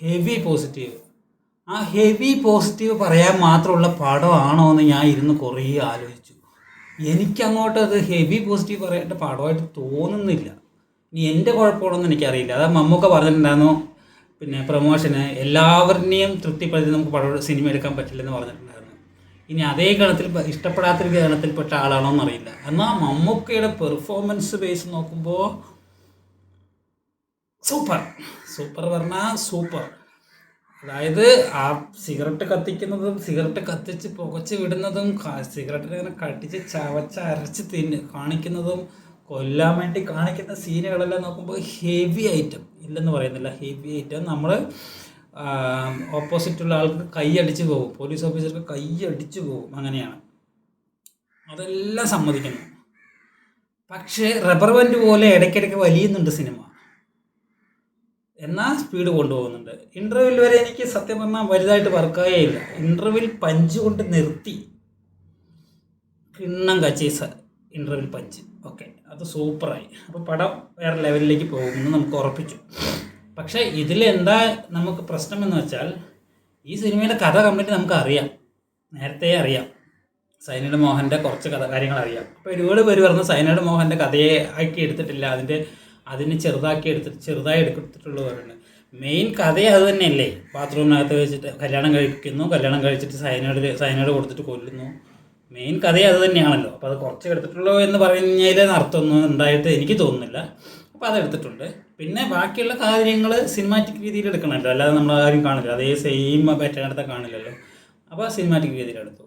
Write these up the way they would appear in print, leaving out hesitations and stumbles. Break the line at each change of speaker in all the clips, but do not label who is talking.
Heavy positive. ആ heavy positive പറയാൻ മാത്രമുള്ള പടമാണോ എന്ന് ഞാൻ ഇരുന്ന് കുറേ ആലോചിച്ചു. എനിക്കങ്ങോട്ട് അത് ഹെവി പോസിറ്റീവ് പറയേണ്ട പടമായിട്ട് തോന്നുന്നില്ല. ഇനി എൻ്റെ കുഴപ്പമാണെന്ന് എനിക്കറിയില്ല. അത് മമ്മൂക്ക പറഞ്ഞിട്ടുണ്ടായിരുന്നു, പിന്നെ പ്രൊമോഷന് എല്ലാവരുടെയും തൃപ്തിപ്പെടുത്തി നമുക്ക് പടം സിനിമ എടുക്കാൻ പറ്റില്ലെന്ന് പറഞ്ഞിട്ടുണ്ടായിരുന്നു. ഇനി അതേ ഗണത്തിൽ ഇഷ്ടപ്പെടാത്തൊരു ഗണത്തിൽപ്പെട്ട ആളാണോ എന്നറിയില്ല. എന്നാൽ മമ്മൂക്കയുടെ പെർഫോമൻസ് ബേസ് നോക്കുമ്പോൾ സൂപ്പർ സൂപ്പർ പറഞ്ഞാൽ സൂപ്പർ. അതായത് ആ സിഗരറ്റ് കത്തിക്കുന്നതും സിഗരറ്റ് കത്തിച്ച് പുകച്ച് വിടുന്നതും സിഗരറ്റിനെ ഇങ്ങനെ കടിച്ച് ചവച്ച് അരച്ച് കാണിക്കുന്നതും കൊല്ലാൻ വേണ്ടി കാണിക്കുന്ന സീനുകളെല്ലാം നോക്കുമ്പോൾ ഹെവി ഐറ്റം ഇല്ലെന്ന് പറയുന്നില്ല, ഹെവി ഐറ്റം. നമ്മൾ ഓപ്പോസിറ്റുള്ള ആൾക്ക് കൈയടിച്ച് പോകും, പോലീസ് ഓഫീസർക്ക് കൈയടിച്ച് പോകും, അങ്ങനെയാണ്. അതെല്ലാം സമ്മതിക്കുന്നു. പക്ഷേ റബ്ബർ ബാൻഡ് പോലെ ഇടയ്ക്കിടയ്ക്ക് വലിയുന്നുണ്ട് സിനിമ, എന്നാൽ സ്പീഡ് കൊണ്ടുപോകുന്നുണ്ട്. ഇൻ്റർവെൽ വരെ എനിക്ക് സത്യം പറഞ്ഞാൽ വലുതായിട്ട് വർക്കായേ ഇല്ല. ഇൻ്റർവെൽ പഞ്ച് കൊണ്ട് നിർത്തി, കിണ്ണം കച്ചീസ ഇൻ്റർവെൽ പഞ്ച്, ഓക്കെ, അത് സൂപ്പറായി. അപ്പോൾ പടം വേറെ ലെവലിലേക്ക് പോകുമെന്ന് നമുക്ക് ഉറപ്പിച്ചു. പക്ഷേ ഇതിലെന്താ നമുക്ക് പ്രശ്നമെന്ന് വെച്ചാൽ, ഈ സിനിമയുടെ കഥ കംപ്ലീറ്റ് നമുക്ക് അറിയാം, നേരത്തെ അറിയാം. സൈനഡ് മോഹൻ്റെ കുറച്ച് കാര്യങ്ങൾ അറിയാം. അപ്പോൾ ഒരുപാട് പേര് പറഞ്ഞു സൈനഡ് മോഹൻ്റെ കഥയെ ആക്കി എടുത്തിട്ടില്ല, അതിന് ചെറുതായി എടുത്തിട്ടുള്ളവരുണ്ട്. മെയിൻ കഥ അത് തന്നെയല്ലേ, ബാത്റൂമിനകത്ത് വെച്ചിട്ട് കല്യാണം കഴിച്ചിട്ട് സൈനഡ് കൊടുത്തിട്ട് കൊല്ലുന്നു. മെയിൻ കഥ അത് തന്നെയാണല്ലോ. അപ്പോൾ അത് കുറച്ച് എടുത്തിട്ടുള്ളൂ എന്ന് പറഞ്ഞതിൽ അർത്ഥമൊന്നും ഉണ്ടായിട്ട് എനിക്ക് തോന്നുന്നില്ല. അപ്പോൾ അതെടുത്തിട്ടുണ്ട്. പിന്നെ ബാക്കിയുള്ള കാര്യങ്ങൾ സിനിമാറ്റിക് രീതിയിൽ എടുക്കണമല്ലോ, അല്ലാതെ നമ്മൾ ആരും കാണില്ല, അതേ സെയിം പാറ്റേൺ എടുത്താൽ കാണില്ലല്ലോ. അപ്പോൾ സിനിമാറ്റിക് രീതിയിലെടുത്തു.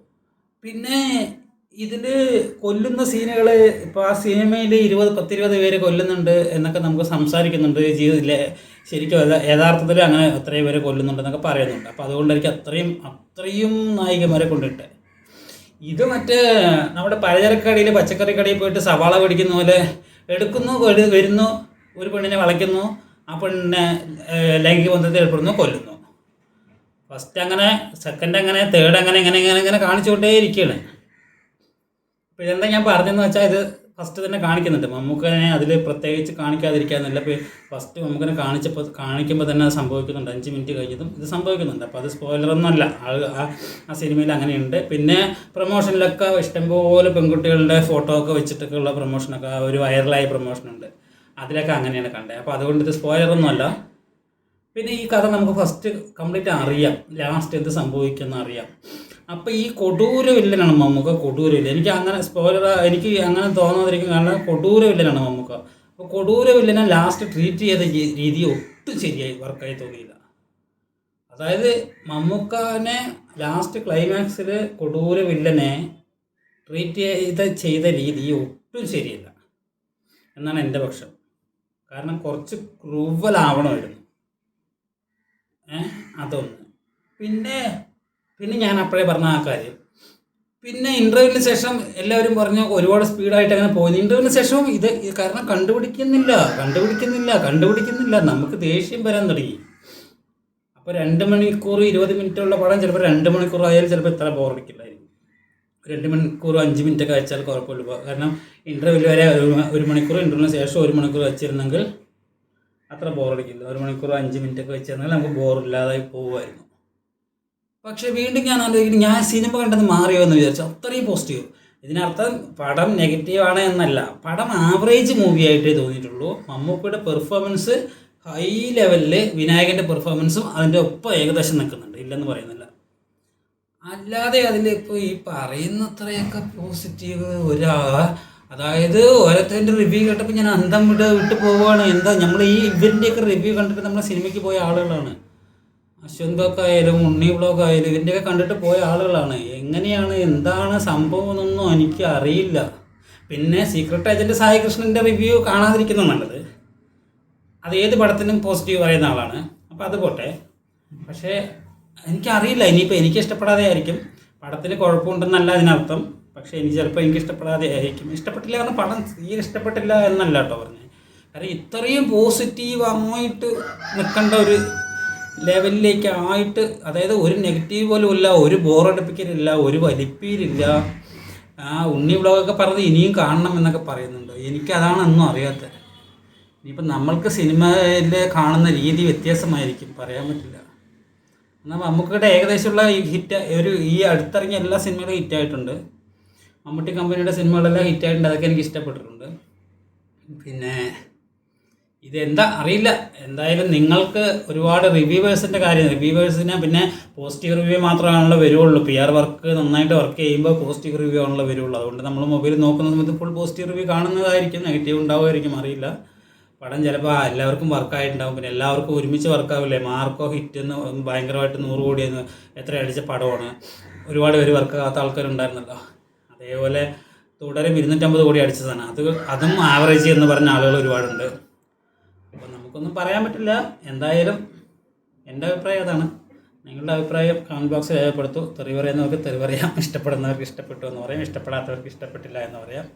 പിന്നെ ഇതിൽ കൊല്ലുന്ന സീനുകൾ, ഇപ്പോൾ ആ സിനിമയിൽ 10-20 പേര് കൊല്ലുന്നുണ്ട് എന്നൊക്കെ നമുക്ക് സംസാരിക്കുന്നുണ്ട്. ജീവിതത്തിലെ ശരിക്കും യഥാർത്ഥത്തിൽ അങ്ങനെ അത്രയും പേര് കൊല്ലുന്നുണ്ടെന്നൊക്കെ പറയുന്നുണ്ട്. അപ്പോൾ അതുകൊണ്ടായിരിക്കും അത്രയും നായികമാരെ കൊണ്ടിട്ട്. ഇത് മറ്റേ നമ്മുടെ പലചരക്ക് കടയിൽ പച്ചക്കറി കടയിൽ പോയിട്ട് സവാള പിടിക്കുന്ന പോലെ എടുക്കുന്നു, വരുന്നു, ഒരു പെണ്ണിനെ വളയ്ക്കുന്നു, ആ പെണ്ണിനെ ലൈംഗിക ബന്ധത്തിൽ ഏർപ്പെടുന്നു, കൊല്ലുന്നു. ഫസ്റ്റ് അങ്ങനെ, സെക്കൻഡ് അങ്ങനെ, തേർഡ് അങ്ങനെ ഇങ്ങനെ കാണിച്ചുകൊണ്ടേ ഇരിക്കുകയാണ്. അപ്പോൾ ഇതെന്താ ഞാൻ പറഞ്ഞതെന്ന് വെച്ചാൽ, ഇത് ഫസ്റ്റ് തന്നെ കാണിക്കുന്നുണ്ട്. മമ്മൂക്കനെ അതിൽ പ്രത്യേകിച്ച് കാണിക്കാതിരിക്കാന്നല്ല. ഇപ്പോൾ ഫസ്റ്റ് മമ്മൂക്കനെ കാണിക്കുമ്പോൾ തന്നെ അത് സംഭവിക്കുന്നുണ്ട്. 5 മിനിറ്റ് കഴിഞ്ഞതും ഇത് സംഭവിക്കുന്നുണ്ട്. അപ്പോൾ അത് സ്പോയിലറൊന്നുമല്ല, ആ സിനിമയിൽ അങ്ങനെയുണ്ട്. പിന്നെ പ്രൊമോഷനിലൊക്കെ ഇഷ്ടംപോലെ പെൺകുട്ടികളുടെ ഫോട്ടോ ഒക്കെ വെച്ചിട്ടൊക്കെ ഉള്ള പ്രൊമോഷനൊക്കെ, ഒരു വൈറലായ പ്രൊമോഷനുണ്ട്, അതിലൊക്കെ അങ്ങനെയാണ് കണ്ടത്. അപ്പോൾ അതുകൊണ്ട് ഇത് സ്പോയിലറൊന്നുമല്ല. പിന്നെ ഈ കഥ നമുക്ക് ഫസ്റ്റ് കംപ്ലീറ്റ് അറിയാം, ലാസ്റ്റ് എന്ത് സംഭവിക്കുമെന്ന് അറിയാം. അപ്പോൾ ഈ കൊടൂര വില്ലനാണ് മമ്മൂക്ക, കൊടൂര വില്ലൻ. എനിക്ക് അങ്ങനെ തോന്നാതിരിക്കും, കാരണം കൊടൂര വില്ലനാണ് മമ്മൂക്ക. അപ്പോൾ കൊടൂര വില്ലനെ ലാസ്റ്റ് ട്രീറ്റ് ചെയ്ത രീതി ഒട്ടും ശരിയായി വർക്കായി തോന്നിയില്ല. അതായത് മമ്മൂക്കനെ ലാസ്റ്റ് ക്ലൈമാക്സിൽ കൊടൂര വില്ലനെ ട്രീറ്റ് ചെയ്ത രീതി ഒട്ടും ശരിയല്ല എന്നാണ് എൻ്റെ പക്ഷം. കാരണം കുറച്ച് ക്രൂവലാവണമായിരുന്നു, അതൊന്ന്. പിന്നെ ഞാൻ അപ്പോഴേ പറഞ്ഞ ആ കാര്യം. പിന്നെ ഇൻ്റർവ്യൂവിന് ശേഷം എല്ലാവരും പറഞ്ഞു ഒരുപാട് സ്പീഡായിട്ട് അങ്ങനെ പോയി. ഇൻ്റർവ്യൂവിന് ശേഷവും ഇത് കാരണം കണ്ടുപിടിക്കുന്നില്ല, നമുക്ക് ദേഷ്യം വരാൻ തുടങ്ങി. അപ്പോൾ 2 മണിക്കൂർ 20 മിനിറ്റുള്ള പടം ചിലപ്പോൾ 2 മണിക്കൂർ ആയാലും ചിലപ്പോൾ ഇത്ര ബോറടിക്കില്ലായിരിക്കും. 2 മണിക്കൂർ 5 മിനിറ്റൊക്കെ വെച്ചാൽ കുഴപ്പമില്ല. കാരണം ഇൻ്റർവ്യൂ വരെ 1 മണിക്കൂർ, ഇൻ്റർവ്യൂവിന് ശേഷം 1 മണിക്കൂർ വെച്ചിരുന്നെങ്കിൽ അത്ര ബോറടിക്കില്ല. 1 മണിക്കൂർ 5 മിനിറ്റൊക്കെ വെച്ചിരുന്നെങ്കിൽ നമുക്ക് ബോറില്ലാതായി പോകുമായിരുന്നു. പക്ഷേ വീണ്ടും ഞാൻ ആലോചിക്കുന്നു, ഞാൻ സിനിമ കണ്ടത് മാറിയോ എന്ന് വിചാരിച്ചു. അത്രയും പോസിറ്റീവ്. ഇതിനർത്ഥം പടം നെഗറ്റീവാണ് എന്നല്ല, പടം ആവറേജ് മൂവിയായിട്ടേ തോന്നിയിട്ടുള്ളൂ. മമ്മൂക്കയുടെ പെർഫോമൻസ് ഹൈ ലെവലിൽ, വിനായകൻ്റെ പെർഫോമൻസും അതിൻ്റെ ഒപ്പം ഏകദേശം നിൽക്കുന്നുണ്ട്, ഇല്ലെന്ന് പറയുന്നില്ല. അല്ലാതെ അതിലിപ്പോൾ ഈ പറയുന്നത്രയൊക്കെ പോസിറ്റീവ് അതായത് ഓരോരുത്തരുടെ റിവ്യൂ കേട്ടപ്പോൾ ഞാൻ അന്തം വിട്ട് പോവുകയാണ്. എന്താ നമ്മൾ ഇവരുടെയൊക്കെ റിവ്യൂ കണ്ടിട്ട് നമ്മൾ സിനിമയ്ക്ക് പോയ ആളുകളാണ്. അശ്വന്ത് ബ്ലോക്കായാലും ഉണ്ണി ബ്ലോക്കായാലും ഇതിൻ്റെയൊക്കെ കണ്ടിട്ട് പോയ ആളുകളാണ്. എങ്ങനെയാണ്, എന്താണ് സംഭവം എന്നൊന്നും എനിക്ക് അറിയില്ല. പിന്നെ സീക്രട്ട് ഏജൻറ്റ് സായി കൃഷ്ണൻ്റെ റിവ്യൂ കാണാതിരിക്കുന്നത് നല്ലത്. അത് ഏത് പടത്തിനും പോസിറ്റീവ് പറയുന്ന ആളാണ്. അപ്പോൾ അത് പോട്ടെ. പക്ഷേ എനിക്കറിയില്ല, ഇനിയിപ്പോൾ എനിക്ക് ഇഷ്ടപ്പെടാതെ ആയിരിക്കും. പടത്തിന് കുഴപ്പമുണ്ടെന്നല്ല അതിനർത്ഥം. പക്ഷേ എനിക്ക് ഇഷ്ടപ്പെടാതെ ആയിരിക്കും. ഇഷ്ടപ്പെട്ടില്ല കാരണം പടം തീരെ ഇഷ്ടപ്പെട്ടില്ല എന്നല്ല കേട്ടോ പറഞ്ഞത്. കാരണം ഇത്രയും പോസിറ്റീവായിട്ട് നിൽക്കേണ്ട ഒരു ലെവലിലേക്ക് ആയിട്ട്, അതായത് ഒരു നെഗറ്റീവ് പോലും ഇല്ല, ഒരു ബോറടിപ്പിക്കലില്ല, ഒരു വലിപ്പീരില്ല. ഉണ്ണി വ്ളോഗൊക്കെ പറഞ്ഞത് ഇനിയും കാണണം എന്നൊക്കെ പറയുന്നുണ്ട്. എനിക്കതാണെന്നും അറിയാത്തത്. ഇനിയിപ്പോൾ നമ്മൾക്ക് സിനിമയിൽ കാണുന്ന രീതി വ്യത്യാസമായിരിക്കും, പറയാൻ പറ്റില്ല. എന്നാൽ മമ്മൂക്കയുടെ ഏകദേശമുള്ള ഈ ഈ അടുത്തിറങ്ങിയ എല്ലാ സിനിമകളും ഹിറ്റായിട്ടുണ്ട്. മമ്മൂട്ടി കമ്പനിയുടെ സിനിമകളെല്ലാം ഹിറ്റായിട്ടുണ്ട്, അതൊക്കെ എനിക്ക് ഇഷ്ടപ്പെട്ടിട്ടുണ്ട്. പിന്നെ ഇതെന്താ അറിയില്ല. എന്തായാലും നിങ്ങൾക്ക് ഒരുപാട് റിവ്യൂവേഴ്സിനെ പിന്നെ പോസിറ്റീവ് റിവ്യൂ മാത്രമാണല്ലോ വരുള്ളൂ. PR വർക്ക് നന്നായിട്ട് വർക്ക് ചെയ്യുമ്പോൾ പോസിറ്റീവ് റിവ്യൂ ആണല്ലോ വരുള്ളൂ. അതുകൊണ്ട് നമ്മൾ മൊബൈൽ നോക്കുന്ന സമയത്ത് ഫുൾ പോസിറ്റീവ് റിവ്യൂ കാണുന്നതായിരിക്കും, നെഗറ്റീവ് ഉണ്ടാവുമായിരിക്കും, അറിയില്ല. പടം ചിലപ്പോൾ എല്ലാവർക്കും വർക്കായിട്ടുണ്ടാവും, പിന്നെ എല്ലാവർക്കും ഒരുമിച്ച് വർക്കാവില്ലേ. മാർക്കോ ഹിറ്റെന്ന് ഭയങ്കരമായിട്ട് 100 കോടിയെന്ന് എത്ര അടിച്ച പടമാണ്, ഒരുപാട് പേര് വർക്കാകാത്ത ആൾക്കാരുണ്ടായിരുന്നല്ലോ. അതേപോലെ തുടരും 250 കോടി അടിച്ചതാണ്. അതും ആവറേജ് എന്ന് പറഞ്ഞ ആളുകൾ ഒരുപാടുണ്ട്. അപ്പോൾ നമുക്കൊന്നും പറയാൻ പറ്റില്ല. എന്തായാലും എൻ്റെ അഭിപ്രായം അതാണ്. നിങ്ങളുടെ അഭിപ്രായം കമൻറ്റ് ബോക്സിൽ രേഖപ്പെടുത്തു. തെറി പറയുന്നവർക്ക് തെറി പറയാം, ഇഷ്ടപ്പെടുന്നവർക്ക് ഇഷ്ടപ്പെട്ടു എന്ന് പറയാം, ഇഷ്ടപ്പെടാത്തവർക്ക് ഇഷ്ടപ്പെട്ടില്ല എന്ന് പറയാം,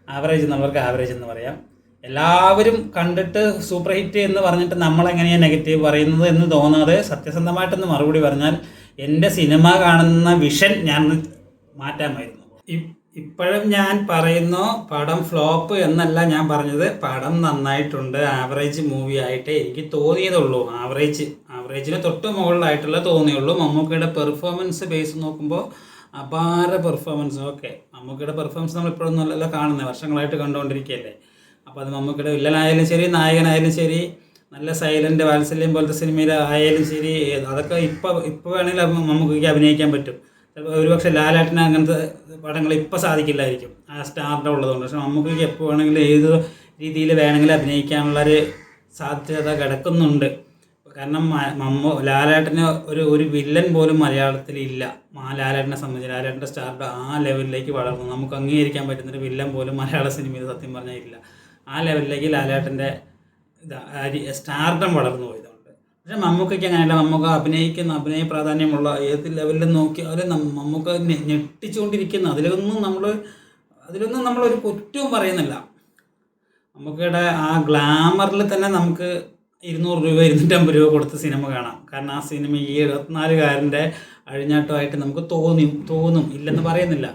ആവറേജ് എന്നുള്ളവർക്ക് ആവറേജ് എന്ന് പറയാം. എല്ലാവരും കണ്ടിട്ട് സൂപ്പർ ഹിറ്റ് എന്ന് പറഞ്ഞിട്ട് നമ്മളെങ്ങനെയാണ് നെഗറ്റീവ് പറയുന്നത് എന്ന് തോന്നാതെ സത്യസന്ധമായിട്ടൊന്ന് മറുപടി പറഞ്ഞാൽ എൻ്റെ സിനിമ കാണുന്ന വിഷൻ ഞാൻ മാറ്റാമായിരുന്നു. ഇപ്പോഴും ഞാൻ പറയുന്നു, പടം ഫ്ലോപ്പ് എന്നല്ല ഞാൻ പറഞ്ഞത്. പടം നന്നായിട്ടുണ്ട്, ആവറേജ് മൂവി ആയിട്ടേ എനിക്ക് തോന്നിയതുള്ളൂ. ആവറേജിന് തൊട്ട് മുകളിലായിട്ടുള്ള തോന്നിയുള്ളൂ. മമ്മൂക്കയുടെ പെർഫോമൻസ് ബേസ് നോക്കുമ്പോൾ അപാര പെർഫോമൻസ്. ഓക്കെ, മമ്മൂക്കയുടെ പെർഫോമൻസ് നമ്മൾ ഇപ്പോഴൊന്നുമല്ല കാണുന്നത്, വർഷങ്ങളായിട്ട് കണ്ടുകൊണ്ടിരിക്കുകയല്ലേ. അപ്പോൾ അത് മമ്മൂക്കയുടെ വില്ലനായാലും ശരി, നായകനായാലും ശരി, നല്ല സൈലൻ്റ് വാത്സല്യം പോലത്തെ സിനിമയിൽ ആയാലും ശരി, അതൊക്കെ ഇപ്പോൾ വേണമെങ്കിൽ മമ്മൂക്കയ്ക്ക് അഭിനയിക്കാൻ പറ്റും. ചിലപ്പോൾ ഒരുപക്ഷെ ലാലേട്ടന് അങ്ങനത്തെ പടങ്ങൾ ഇപ്പോൾ സാധിക്കില്ലായിരിക്കും, ആ സ്റ്റാറിൻ്റെ ഉള്ളതുകൊണ്ട്. പക്ഷെ മമ്മൂക്കയ്ക്ക് എപ്പോൾ വേണമെങ്കിലും ഏത് രീതിയിൽ വേണമെങ്കിലും അഭിനയിക്കാനുള്ളൊരു സാധ്യത കിടക്കുന്നുണ്ട്. കാരണം ലാലേട്ടന് ഒരു വില്ലൻ പോലും മലയാളത്തിലില്ല. ലാലേട്ടനെ സംബന്ധിച്ച് ലാലേട്ടൻ്റെ സ്റ്റാറിൻ്റെ ആ ലെവലിലേക്ക് വളർന്നു. നമുക്ക് അംഗീകരിക്കാൻ പറ്റുന്നൊരു വില്ലൻ പോലും മലയാള സിനിമയിൽ സത്യം പറഞ്ഞാൽ ഇല്ല. ആ ലെവലിലേക്ക് ലാലേട്ടൻ്റെ സ്റ്റാർഡം വളർന്നു പോയതുകൊണ്ട്. പക്ഷേ മമ്മൂക്കയ്ക്ക് അങ്ങനെയല്ല. മമ്മൂക്ക അഭിനയ പ്രാധാന്യമുള്ള ഏത് ലെവലിൽ നോക്കിയാലും മമ്മൂക്ക ഞെട്ടിച്ചുകൊണ്ടിരിക്കുന്ന, അതിലൊന്നും നമ്മളൊരു കുറ്റവും പറയുന്നില്ല. മമ്മൂക്കയുടെ ആ ഗ്ലാമറിൽ തന്നെ നമുക്ക് 200 രൂപ 250 രൂപ കൊടുത്ത് സിനിമ കാണാം. കാരണം ആ സിനിമ ഈ 74-കാരൻ്റെ അഴിഞ്ഞാട്ടമായിട്ട് നമുക്ക് തോന്നും, ഇല്ലെന്ന് പറയുന്നില്ല.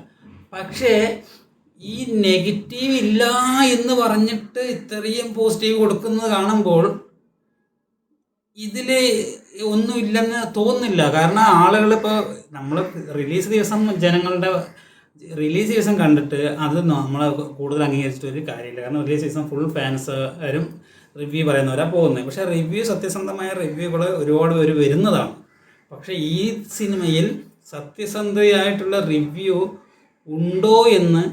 പക്ഷേ ഈ നെഗറ്റീവ് ഇല്ല എന്ന് പറഞ്ഞിട്ട് ഇത്രയും പോസിറ്റീവ് കൊടുക്കുന്നത് കാണുമ്പോൾ ഇതിൽ ഒന്നുമില്ലെന്ന് തോന്നുന്നില്ല. കാരണം ആളുകളിപ്പോൾ നമ്മൾ ജനങ്ങളുടെ റിലീസ് ദിവസം കണ്ടിട്ട് അത് നമ്മൾ കൂടുതൽ അംഗീകരിച്ചിട്ട് ഒരു കാര്യമില്ല. കാരണം റിലീസ് ദിവസം ഫുൾ ഫാൻസുകാരും റിവ്യൂ പറയുന്നവരാണ് പോകുന്നത്. പക്ഷേ സത്യസന്ധമായ റിവ്യൂകൾ ഒരുപാട് പേര് വരുന്നതാണ്. പക്ഷേ ഈ സിനിമയിൽ സത്യസന്ധയായിട്ടുള്ള റിവ്യൂ ഉണ്ടോ എന്ന്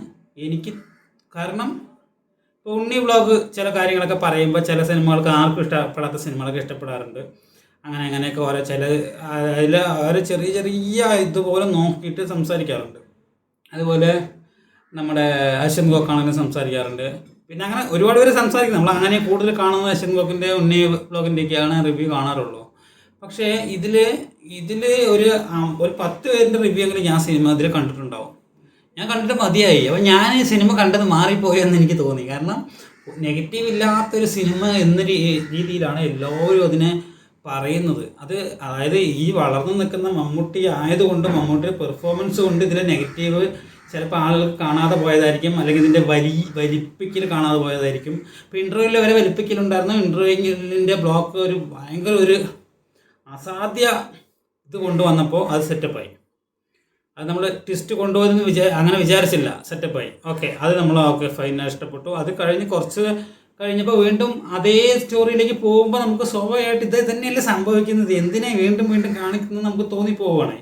എനിക്ക്, കാരണം ഇപ്പോൾ ഉണ്ണി വ്ളോഗ് ചില കാര്യങ്ങളൊക്കെ പറയുമ്പോൾ ചില സിനിമകൾക്ക് ആർക്കും ഇഷ്ടപ്പെടാത്ത സിനിമകളൊക്കെ ഇഷ്ടപ്പെടാറുണ്ട്. അങ്ങനെയൊക്കെ അതിൽ അവർ ചെറിയ ഇതുപോലെ നോക്കിയിട്ട് സംസാരിക്കാറുണ്ട്. അതുപോലെ നമ്മുടെ അശ്വൻ ഗോക്കാണെങ്കിലും സംസാരിക്കാറുണ്ട്. പിന്നെ അങ്ങനെ ഒരുപാട് പേര് സംസാരിക്കും. നമ്മൾ അങ്ങനെ കൂടുതൽ കാണുന്നത് അശ്വൻ ഗോക്കിൻ്റെ ഉണ്ണി വ്ളോഗിൻ്റെയൊക്കെയാണ് റിവ്യൂ കാണാറുള്ളൂ. പക്ഷേ ഇതിൽ ഒരു 10 പേരുടെ റിവ്യൂ എങ്കിലും ഞാൻ ഇതിൽ കണ്ടിട്ടുണ്ടാവും. ഞാൻ കണ്ടിട്ട് മതിയായി. അപ്പോൾ ഞാൻ ഈ സിനിമ കണ്ടത് മാറിപ്പോയെന്ന് എനിക്ക് തോന്നി. കാരണം നെഗറ്റീവ് ഇല്ലാത്തൊരു സിനിമ എന്ന രീതിയിലാണ് എല്ലാവരും അതിനെ പറയുന്നത്. അതായത് ഈ വളർന്നു നിൽക്കുന്ന മമ്മൂട്ടി ആയതുകൊണ്ട്, മമ്മൂട്ടിയുടെ പെർഫോമൻസ് കൊണ്ട് ഇതിലെ നെഗറ്റീവ് ചിലപ്പോൾ ആളുകൾക്ക് കാണാതെ പോയതായിരിക്കും, അല്ലെങ്കിൽ ഇതിൻ്റെ വലിപ്പിക്കൽ കാണാതെ പോയതായിരിക്കും. ഇപ്പോൾ ഇൻ്റർവ്യൂവിൽ വരെ വലിപ്പിക്കലുണ്ടായിരുന്നു. ഇൻ്റർവ്യൂവിൻ്റെ ബ്ലോക്ക് ഭയങ്കര ഒരു അസാധ്യ ഇത് കൊണ്ടുവന്നപ്പോൾ അത് സെറ്റപ്പായി. അത് നമ്മൾ ട്വിസ്റ്റ് കൊണ്ടുപോകുമെന്ന് അങ്ങനെ വിചാരിച്ചില്ല, സെറ്റപ്പായി. ഓക്കെ, അത് നമ്മൾ ഫൈൻ, ഇഷ്ടപ്പെട്ടു. അത് കുറച്ച് കഴിഞ്ഞപ്പോൾ വീണ്ടും അതേ സ്റ്റോറിയിലേക്ക് പോകുമ്പോൾ നമുക്ക് സ്വാഭാവികമായിട്ട് ഇത് തന്നെയല്ലേ സംഭവിക്കുന്നത്, എന്തിനെ വീണ്ടും കാണിക്കുന്നത് നമുക്ക് തോന്നിപ്പോവുകയാണ്.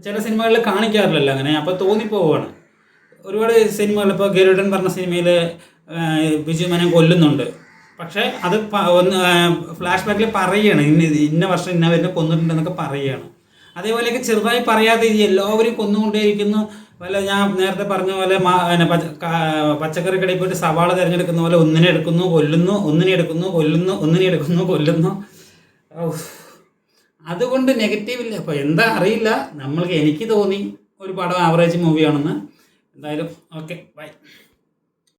ചില സിനിമകളിൽ കാണിക്കാറില്ലല്ലോ അങ്ങനെ, അപ്പോൾ തോന്നിപ്പോവുകയാണ്. ഒരുപാട് സിനിമകൾ, ഇപ്പോൾ ഗരുഡൻ പറഞ്ഞ സിനിമയിൽ ബിജു മേനോൻ കൊല്ലുന്നുണ്ട്. പക്ഷേ അത് ഫ്ലാഷ് ബാക്കിൽ പറയുകയാണ്, ഇന്ന വർഷം ഇന്നവരെ കൊന്നിട്ടുണ്ടെന്നൊക്കെ പറയുകയാണ്. അതേപോലെയൊക്കെ ചെറുതായി പറയാതെ എല്ലാവരും കൊന്നുകൊണ്ടേയിരിക്കുന്നു. ഞാൻ നേരത്തെ പറഞ്ഞ പോലെ പച്ചക്കറി കടയിൽ പോയിട്ട് സവാള തിരഞ്ഞെടുക്കുന്ന പോലെ ഒന്നിനെ എടുക്കുന്നു കൊല്ലുന്നു, ഒന്നിനെ എടുക്കുന്നു കൊല്ലുന്നു, ഒന്നിനെ എടുക്കുന്നു കൊല്ലുന്നു. അതുകൊണ്ട് നെഗറ്റീവ് ഇല്ല. അപ്പോൾ എന്താ അറിയില്ല, എനിക്ക് തോന്നി ഒരു പടം ആവറേജ് മൂവിയാണെന്ന്. എന്തായാലും ഓക്കെ, ബൈ.